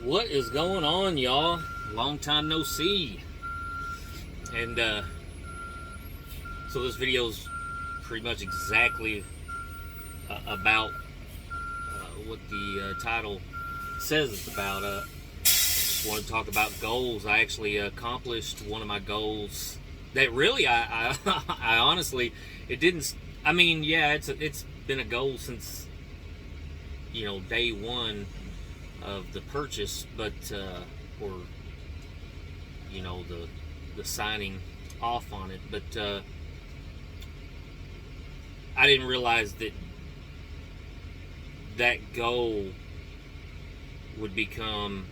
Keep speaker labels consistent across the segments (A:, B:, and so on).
A: What is going on, y'all? Long time no see. And so this video is pretty much exactly about what the title says it's about. Just want to talk about goals. I actually accomplished one of my goals that really I I honestly it didn't. I mean, yeah, it's been a goal since day one of the purchase, but or the signing off on it, but I didn't realize that goal would become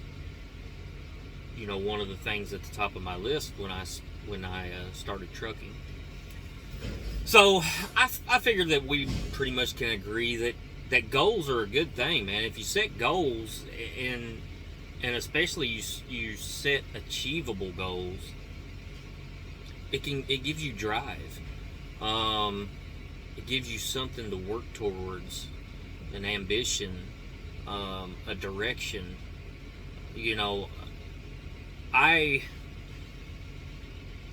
A: one of the things at the top of my list when I started trucking. So I figured that we pretty much can agree that goals are a good thing, man. If you set goals and especially you set achievable goals, it gives you drive. It gives you something to work towards, an ambition, a direction.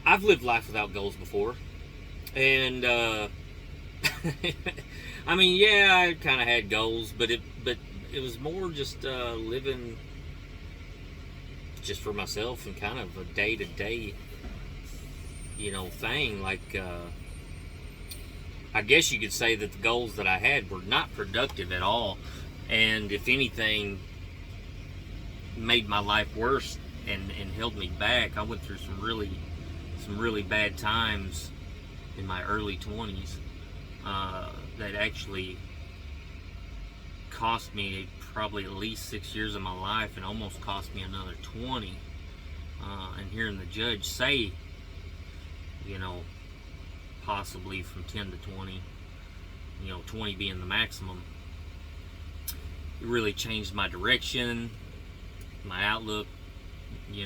A: I've lived life without goals before, and I mean, yeah, I kind of had goals, but it was more just living just for myself and kind of a day-to-day, thing. Like, I guess you could say that the goals that I had were not productive at all, and if anything, made my life worse and held me back. I went through some really bad times in my early 20s. That actually cost me probably at least 6 years of my life and almost cost me another 20. And hearing the judge say, possibly from 10 to 20, 20 being the maximum, it really changed my direction, my outlook,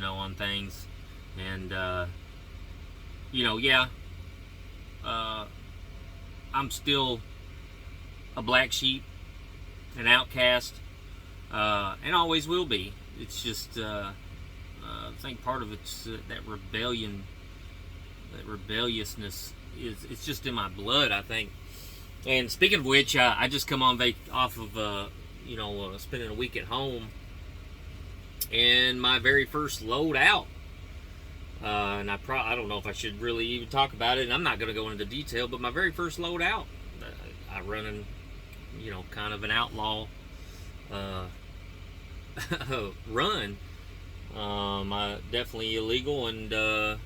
A: on things. And, I'm still a black sheep, an outcast, and always will be. It's just, I think part of it's that rebellion, that rebelliousness it's just in my blood, I think. And speaking of which, I just come on off of, spending a week at home, and my very first load out. And I don't know if I should really even talk about it, and I'm not going to go into detail, but my very first load out, I run in, kind of an outlaw run. Definitely illegal, and,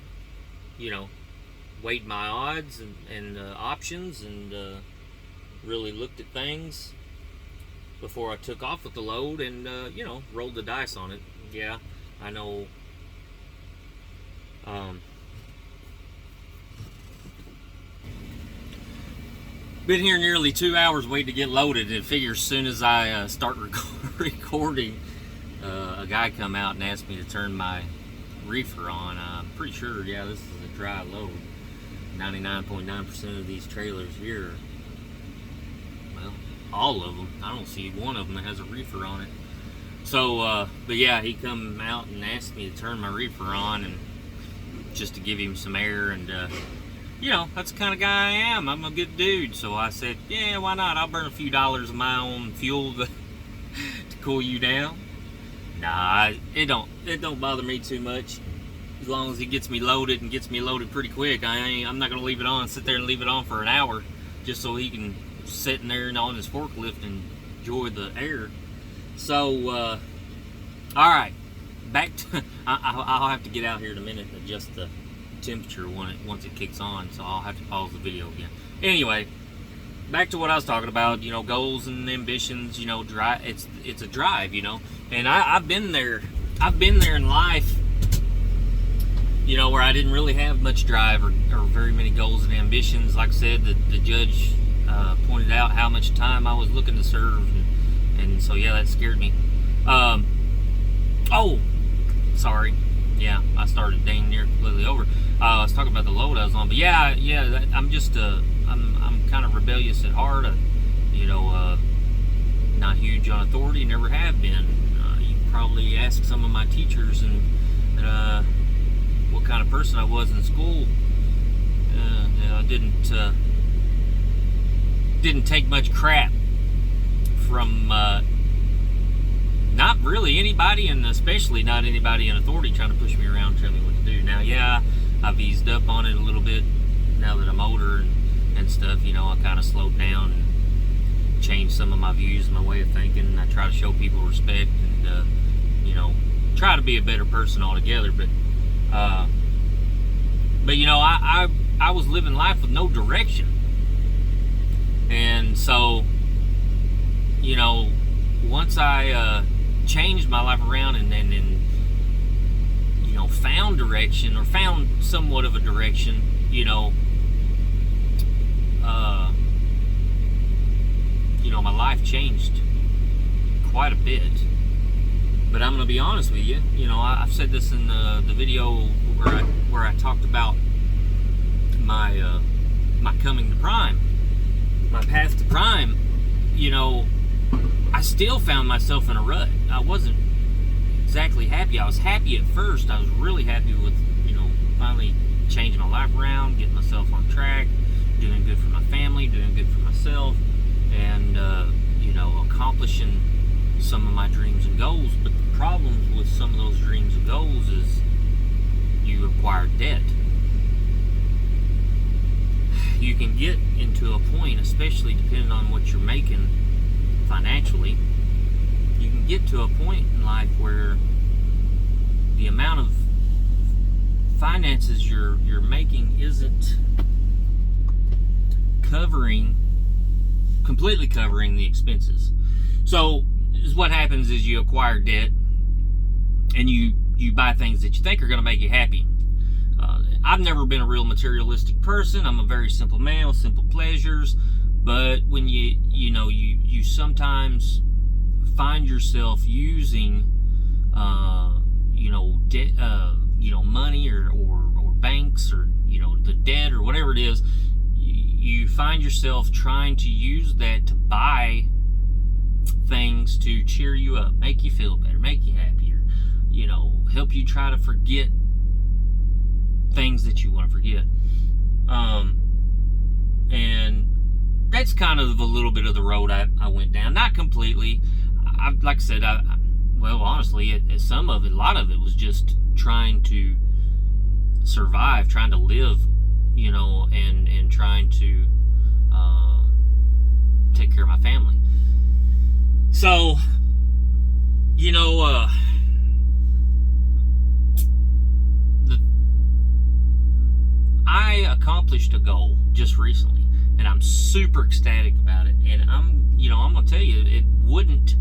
A: weighed my odds and options, and really looked at things before I took off with the load, and, rolled the dice on it. Yeah, I know. Been here nearly 2 hours waiting to get loaded, and figure as soon as I start recording, a guy come out and asked me to turn my reefer on. I'm pretty sure, yeah, this is a dry load. 99.9% of these trailers here, well, all of them. I don't see one of them that has a reefer on it. So, but yeah, he come out and asked me to turn my reefer on, and just to give him some air, and that's the kind of guy I am. I'm a good dude, so I said, yeah, why not? I'll burn a few dollars of my own fuel to cool you down. Nah, it don't bother me too much, as long as he gets me loaded and gets me loaded pretty quick. I'm not gonna leave it on, sit there and leave it on for an hour just so he can sit in there and on his forklift and enjoy the air. So, all right. Back to, I'll have to get out here in a minute and adjust the temperature once it kicks on, so I'll have to pause the video again. Anyway, back to what I was talking about. Goals and ambitions. Drive. It's a drive. And I've been there. I've been there in life. Where I didn't really have much drive or very many goals and ambitions. Like I said, the judge pointed out how much time I was looking to serve, and so yeah, that scared me. Oh, sorry. Yeah, I started dang near completely over. I was talking about the load I was on, but yeah, I'm just I'm kind of rebellious at heart. Not huge on authority, never have been. You probably asked some of my teachers and what kind of person I was in school. I didn't take much crap from not really anybody, and especially not anybody in authority trying to push me around, tell me what to do. Now, yeah, I've eased up on it a little bit now that I'm older and stuff. I kind of slowed down and changed some of my views, my way of thinking. I try to show people respect and try to be a better person altogether. But I was living life with no direction, and so once I changed my life around and found direction, or found somewhat of a direction, my life changed quite a bit. But I'm going to be honest with you. I've said this in the video where I talked about my coming to Prime, my path to Prime. I still found myself in a rut. I wasn't exactly happy. I was happy at first. I was really happy with finally changing my life around, getting myself on track, doing good for my family, doing good for myself, and accomplishing some of my dreams and goals. But the problems with some of those dreams and goals is you acquire debt. You can get into a point, especially depending on what you're making financially, you can get to a point in life where the amount of finances you're making isn't completely covering the expenses. So what happens is you acquire debt and you buy things that you think are going to make you happy. I've never been a real materialistic person. I'm a very simple man with simple pleasures. But when you sometimes find yourself using money or banks, or the debt or whatever it is, you find yourself trying to use that to buy things to cheer you up, make you feel better, make you happier, help you try to forget things that you want to forget. And that's kind of a little bit of the road I went down. Not completely. Like I said, honestly, some of it, a lot of it was just trying to survive, trying to live, and trying to take care of my family. So, I accomplished a goal just recently, and I'm super ecstatic about it. And I'm gonna tell you, it wouldn't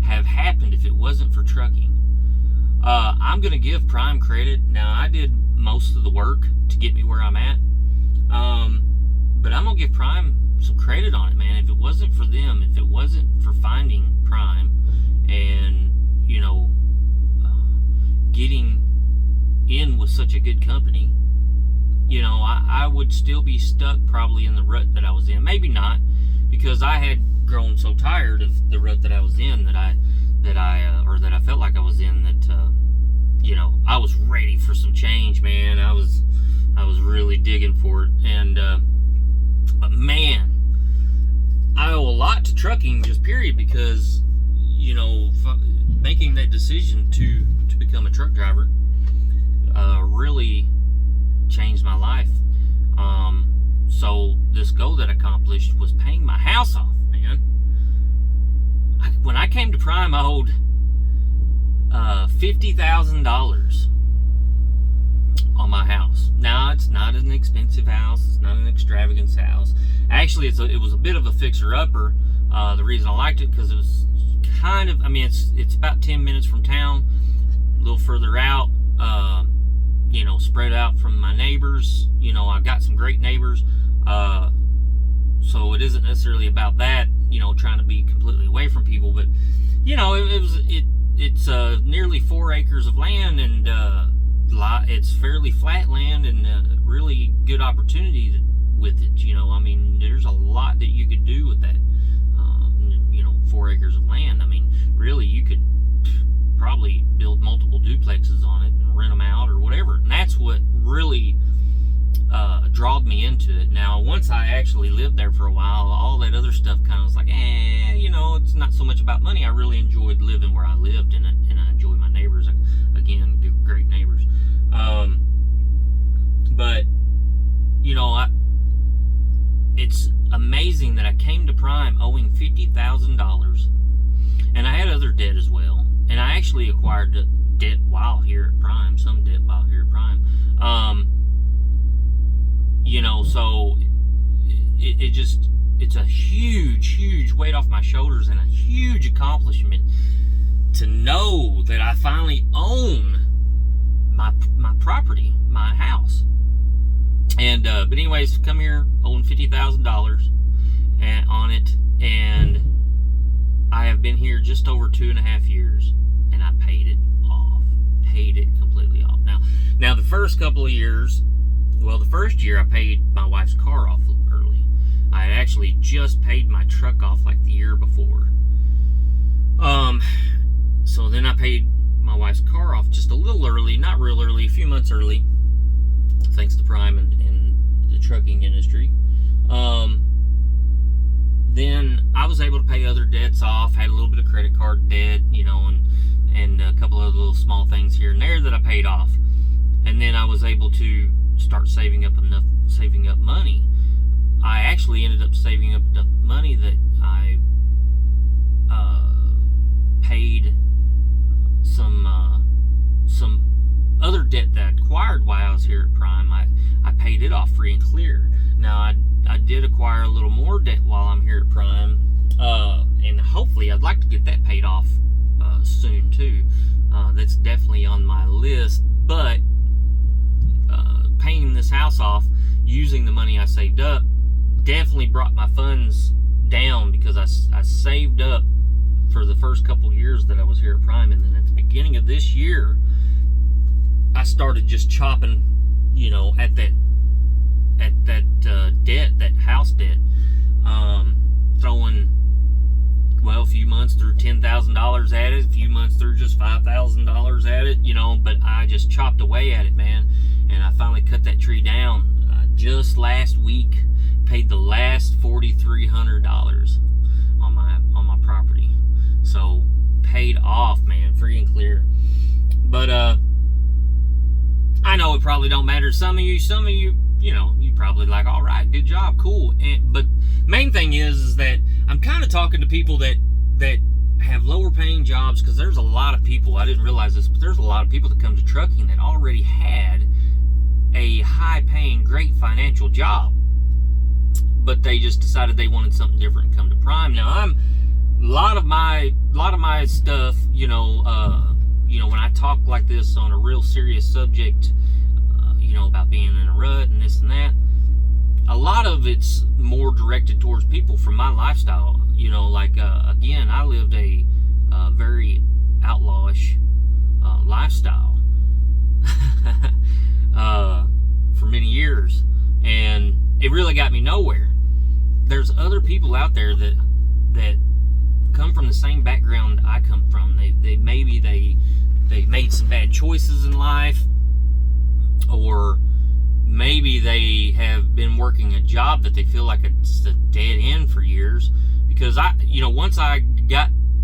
A: have happened if it wasn't for trucking. I'm gonna give Prime credit. Now, I did most of the work to get me where I'm at, but I'm gonna give Prime some credit on it, man. If it wasn't for them, if it wasn't for finding Prime and getting in with such a good company, I would still be stuck probably in the rut that I was in. Maybe not, because I had grown so tired of the rut that I was in that I felt like I was in, that I was ready for some change, man. I was really digging for it. And but man, I owe a lot to trucking, just period, because making that decision to become a truck driver really changed my life. So this goal that I accomplished was paying my house off, man. When I came to Prime, I owed $50,000 on my house. Now, it's not an expensive house. It's not an extravagant house. Actually, it was a bit of a fixer-upper. The reason I liked it, because it was kind of, it's about 10 minutes from town, a little further out, spread out from my neighbors. I've got some great neighbors. So it isn't necessarily about that, trying to be completely away from people, but it's nearly 4 acres of land, and it's fairly flat land, and really good opportunity with it. There's a lot that you could do with that. 4 acres of land. Really, you could probably build duplexes on it and rent them out or whatever. And that's what really drawed me into it. Now, once I actually lived there for a while, all that other stuff kind of was like, it's not so much about money. I really enjoyed living where I lived, and I enjoy my neighbors. Again, great neighbors. But it's amazing that I came to Prime owing $50,000, and I had other debt as well. And I actually acquired debt while here at Prime, some debt while here at Prime. So it's a huge weight off my shoulders and a huge accomplishment to know that I finally own my property, my house. And but anyways, come here owing $50,000 on it, and I have been here just over 2.5 years, and I paid it completely off. Now the first couple of years, the first year I paid my wife's car off early. I had actually just paid my truck off like the year before. So then I paid my wife's car off just a little early, not real early, a few months early, thanks to Prime and the trucking industry. Then I was able to pay other debts off, had a little bit of credit card debt, and a couple of little small things here and there that I paid off. And then I was able to start saving up money. I actually ended up saving up enough money that I paid some other debt that I acquired while I was here at Prime. I paid it off free and clear. Now I did acquire a little more debt while I'm here at Prime, and hopefully I'd like to get that paid off soon too. That's definitely on my list. But paying this house off using the money I saved up definitely brought my funds down, because I saved up for the first couple years that I was here at Prime, and then at the beginning of this year I started just chopping at that debt, that house debt, throwing a few months through $10,000 at it, a few months through just $5,000 at it, but I just chopped away at it, man. And I finally cut that tree down. Just last week, paid the last $4,300 on my property. So paid off, man, free and clear. But I know it probably don't matter to some of you, you probably like, all right, good job, cool. But main thing is that I'm kind of talking to people that have lower paying jobs, because there's a lot of people, I didn't realize this, but there's a lot of people that come to trucking that already had a high paying, great financial job, but they just decided they wanted something different and come to Prime. Now a lot of my stuff, when I talk like this on a real serious subject, about being in a rut and this and that, a lot of it's more directed towards people from my lifestyle. Again, I lived a very outlawish lifestyle for many years, and it really got me nowhere. There's other people out there that come from the same background I come from. They made some bad choices in life, or maybe they have been working a job that they feel like it's a dead end for years. Because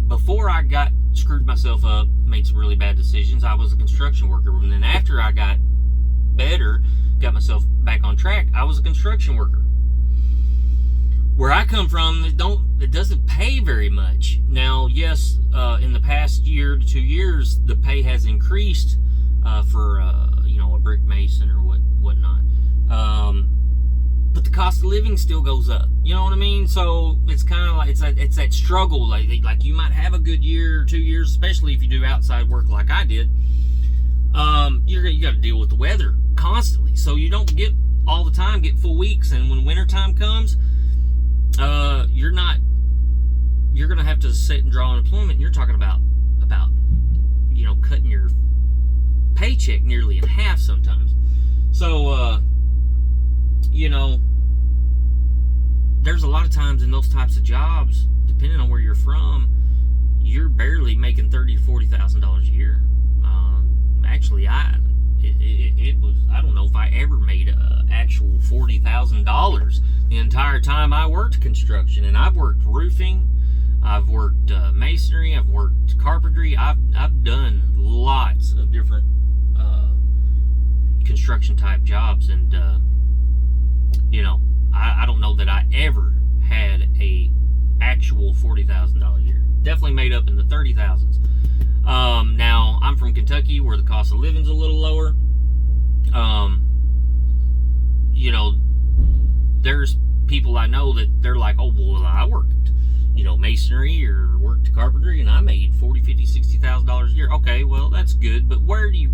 A: before I got screwed myself up, made some really bad decisions, I was a construction worker. And then after I got better, got myself back on track, I was a construction worker. Where I come from, it doesn't pay very much. Now, yes, in the past year to 2 years, the pay has increased for a brick mason or whatnot. But the cost of living still goes up. You know what I mean? So it's kind of like it's that struggle. Like you might have a good year or 2 years, especially if you do outside work like I did. You got to deal with the weather constantly, so you don't get all the time, get full weeks. And when winter time comes, you're gonna have to sit and draw unemployment. And you're talking about cutting your paycheck nearly in half sometimes. So there's a lot of times in those types of jobs, depending on where you're from, you're barely making $30,000 to $40,000 a year. actually, it was, I don't know if I ever made actual $40,000 the entire time I worked construction. And I've worked roofing, I've worked masonry, I've worked carpentry, I've done lots of different construction type jobs, and you know, I don't know that I ever had a actual $40,000 year. Definitely made up in the 30,000s. Now I'm from Kentucky, where the cost of living's a little lower. You know, there's people I know that they're like, oh, well, I worked, you know, masonry or worked carpentry, and I made $40,000, $50,000, $60,000 a year. Okay, well, that's good, but where you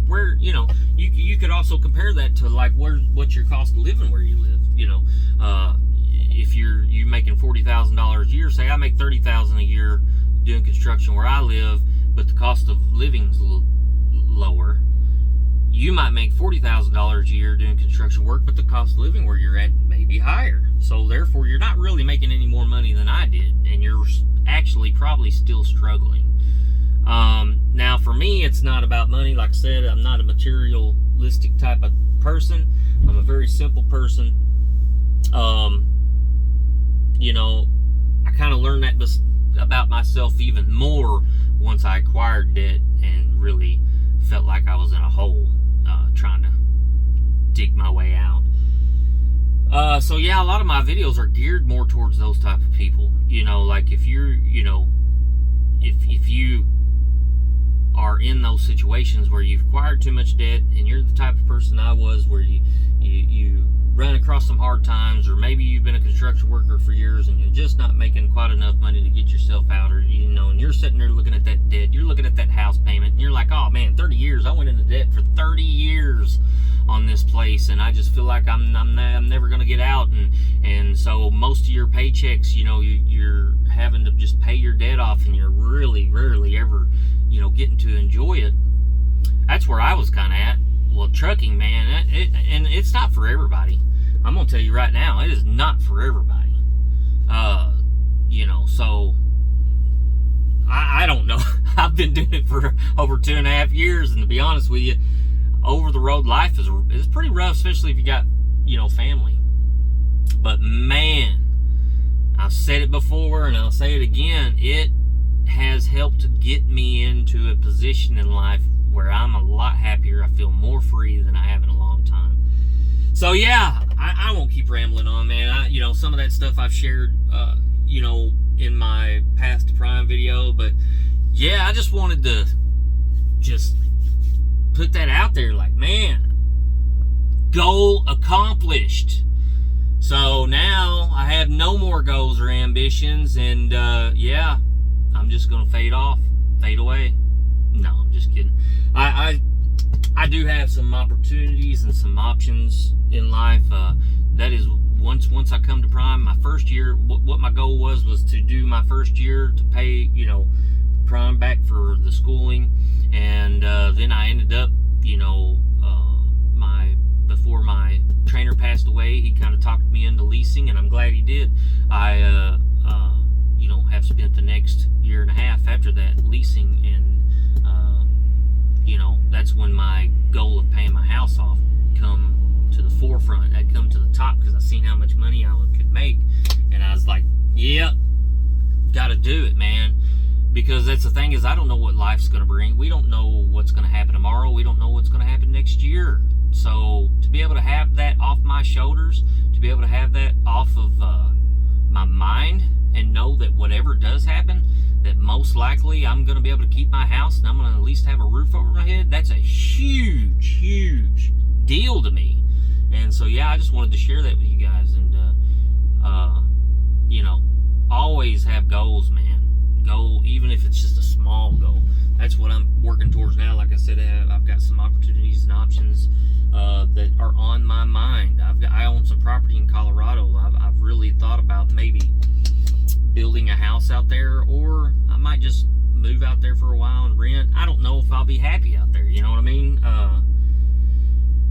A: know, you could also compare that to like what's your cost of living where you live. You know, if you're making $40,000 a year, say I make $30,000 a year doing construction where I live, but the cost of living's lower. You might make $40,000 a year doing construction work, but the cost of living where you're at may be higher. So therefore, you're not really making any more money than I did, and you're actually probably still struggling. Now, for me, it's not about money. Like I said, I'm not a materialistic type of person. I'm a very simple person. You know, I kind of learned that about myself even more once I acquired debt and really felt like I was in a hole, trying to dig my way out. So yeah, a lot of my videos are geared more towards those type of people. You know, like if you're, you know, if you are in those situations where you've acquired too much debt, and you're the type of person I was, where you run across some hard times, or maybe you've been a construction worker for years and you're just not making quite enough money to get yourself out, or, you know, and you're sitting there looking at that debt, you're looking at that house payment, and you're like, oh man, 30 years, I went into debt for 30 years on this place, and I just feel like I'm never going to get out, and so most of your paychecks, you know, you're having to just pay your debt off, and you're really rarely ever, you know, getting to enjoy it. That's where I was kind of at. Well, trucking, man, and it's not for everybody. I'm gonna tell you right now, it is not for everybody. You know, so I don't know. I've been doing it for over 2.5 years, and to be honest with you, over the road life is pretty rough, especially if you got, you know, family. But man, I've said it before and I'll say it again, it has helped to get me into a position in life where I'm a lot happier. I feel more free than I have in a long time. So yeah, I won't keep rambling on, man. You know, some of that stuff I've shared, you know, in my Path to Prime video, but yeah, I just wanted to just put that out there, like, man, goal accomplished. So now I have no more goals or ambitions, and yeah, I'm just gonna fade away. No, I'm just kidding. I do have some opportunities and some options in life. That is, once I come to Prime, my first year, what my goal was to do my first year to pay, you know, Prime back for the schooling, and then I ended up, you know, before my trainer passed away, he kind of talked me into leasing, and I'm glad he did. I you know, have spent the next 1.5 years after that leasing, and you know, that's when my goal of paying my house off come to the forefront. That come to the top, because I seen how much money I could make, and I was like, yeah, gotta do it, man. Because that's the thing, is I don't know what life's gonna bring. We don't know what's gonna happen tomorrow. We don't know what's gonna happen next year. So to be able to have that off my shoulders, to be able to have that off of my mind, and know that whatever does happen, that most likely I'm going to be able to keep my house, and I'm going to at least have a roof over my head, that's a huge, huge deal to me. And so yeah, I just wanted to share that with you guys. And you know, always have goals, man. Goal, even if it's just a small goal. That's what I'm working towards now. Like I said, I've got some opportunities and options that are on my mind. I own some property in Colorado. I've really thought about maybe building a house out there, or I might just move out there for a while and rent. I don't know if I'll be happy out there, you know what I mean?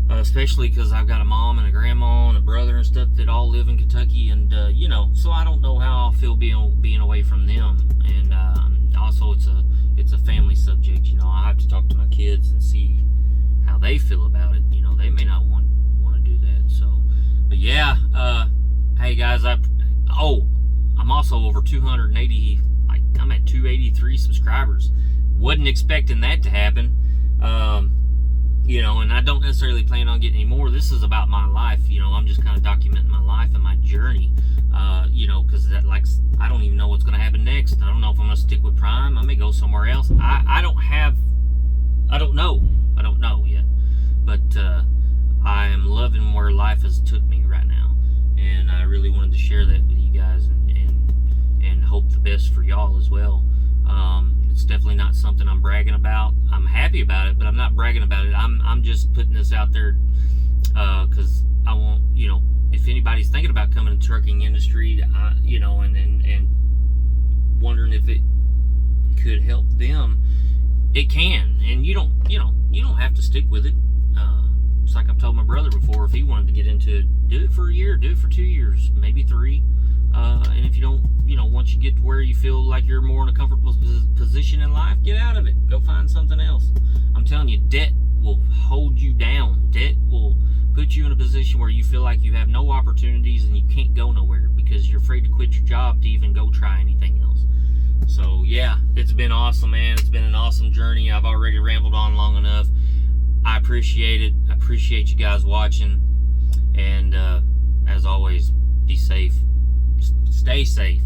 A: Especially because I've got a mom and a grandma and a brother and stuff that all live in Kentucky, and you know, so I don't know how I'll feel being away from them. And also, it's a family subject, you know. I have to talk to my kids and see also over 280, like I'm at 283 subscribers. Wasn't expecting that to happen. You know, and I don't necessarily plan on getting any more. This is about my life. You know, I'm just kind of documenting my life and my journey. You know, because that, like, I don't even know what's going to happen next. I don't know if I'm going to stick with Prime. I may go somewhere else. I don't know yet. But I am loving where life has took me right now, and I really wanted to share that with you guys, and hope the best for y'all as well. It's definitely not something I'm bragging about. I'm happy about it, but I'm not bragging about it. I'm just putting this out there because I want, you know, if anybody's thinking about coming to the trucking industry, you know, and wondering if it could help them, it can. And you don't have to stick with it. It's like I've told my brother before, if he wanted to get into it, do it for a year, do it for 2 years, maybe 3. And if you don't, you know, once you get to where you feel like you're more in a comfortable position in life, get out of it. Go find something else. I'm telling you, debt will hold you down. Debt will put you in a position where you feel like you have no opportunities and you can't go nowhere because you're afraid to quit your job to even go try anything else. So, yeah, it's been awesome, man. It's been an awesome journey. I've already rambled on long enough. I appreciate it. I appreciate you guys watching. And as always, be safe. Stay safe.